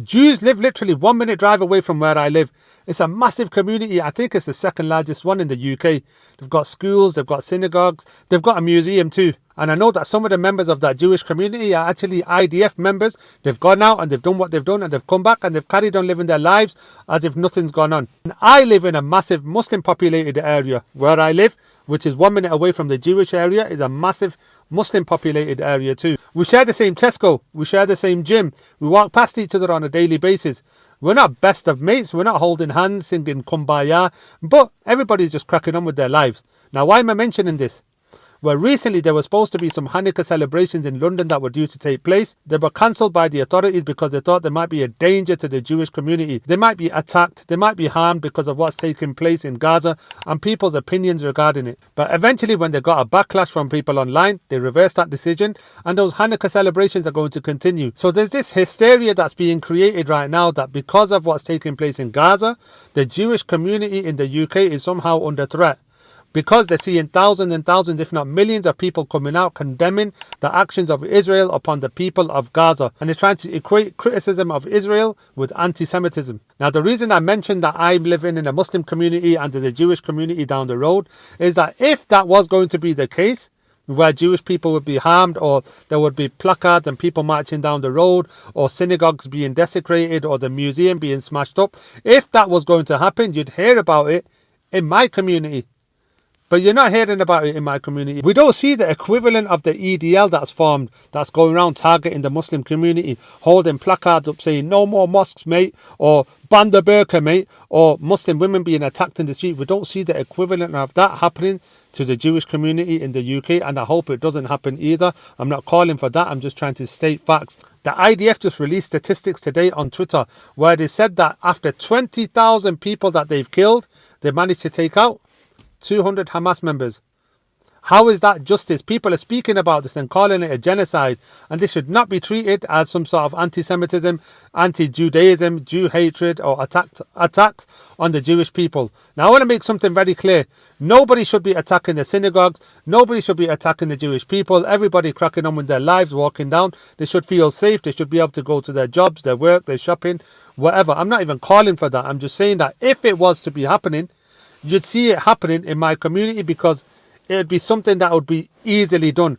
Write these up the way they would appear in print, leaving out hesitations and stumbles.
Jews live literally 1 minute drive away from where I live. It's a massive community. I think it's the second largest one in the UK. They've got schools, they've got synagogues, they've got a museum too. And I know that some of the members of that Jewish community are actually IDF members. They've gone out and they've done what they've done and they've come back and they've carried on living their lives as if nothing's gone on. And I live in a massive Muslim populated area. Where I live, which is 1 minute away from the Jewish area, is a massive Muslim populated area too. We share the same Tesco, we share the same gym, we walk past each other on a daily basis. We're not best of mates, we're not holding hands, singing Kumbaya, but everybody's just cracking on with their lives. Now, why am I mentioning this? Well, recently there were supposed to be some Hanukkah celebrations in London that were due to take place. They were cancelled by the authorities because they thought there might be a danger to the Jewish community. They might be attacked, they might be harmed because of what's taking place in Gaza and people's opinions regarding it. But eventually, when they got a backlash from people online, they reversed that decision and those Hanukkah celebrations are going to continue. So there's this hysteria that's being created right now that because of what's taking place in Gaza, the Jewish community in the UK is somehow under threat. Because they're seeing thousands and thousands, if not millions of people coming out condemning the actions of Israel upon the people of Gaza. And they're trying to equate criticism of Israel with anti-Semitism. Now, the reason I mentioned that I'm living in a Muslim community and there's a Jewish community down the road is that if that was going to be the case, where Jewish people would be harmed, or there would be placards and people marching down the road, or synagogues being desecrated, or the museum being smashed up, if that was going to happen, you'd hear about it in my community. But you're not hearing about it in my community. We don't see the equivalent of the EDL that's formed, that's going around targeting the Muslim community, holding placards up saying, no more mosques, mate, or ban the burqa, mate, or Muslim women being attacked in the street. We don't see the equivalent of that happening to the Jewish community in the UK, and I hope it doesn't happen either. I'm not calling for that, I'm just trying to state facts. The IDF just released statistics today on Twitter where they said that after 20,000 people that they've killed, they managed to take out 200 Hamas members. How is that justice? People are speaking about this and calling it a genocide, and this should not be treated as some sort of anti-Semitism, anti-Judaism, Jew hatred, or attacks on the Jewish people. Now, I want to make something very clear. Nobody should be attacking the synagogues. Nobody should be attacking the Jewish people. Everybody cracking on with their lives, walking down. They should feel safe. They should be able to go to their jobs, their work, their shopping, whatever. I'm not even calling for that. I'm just saying that if it was to be happening, you'd see it happening in my community because it would be something that would be easily done.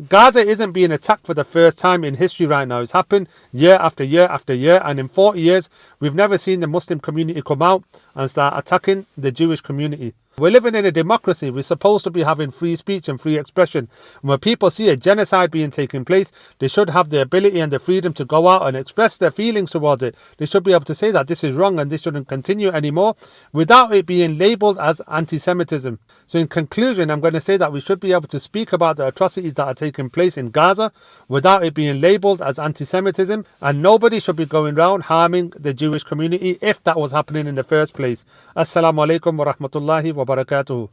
Gaza isn't being attacked for the first time in history right now. It's happened year after year after year, and in 40 years, we've never seen the Muslim community come out and start attacking the Jewish community. We're living in a democracy. We're supposed to be having free speech and free expression. And when people see a genocide being taking place, they should have the ability and the freedom to go out and express their feelings towards it. They should be able to say that this is wrong and this shouldn't continue anymore without it being labelled as anti-Semitism. So in conclusion, I'm going to say that we should be able to speak about the atrocities that are taking place in Gaza without it being labelled as anti-Semitism, and nobody should be going around harming the Jewish community if that was happening in the first place. Assalamu alaikum wa rahmatullahi wa barakatuh.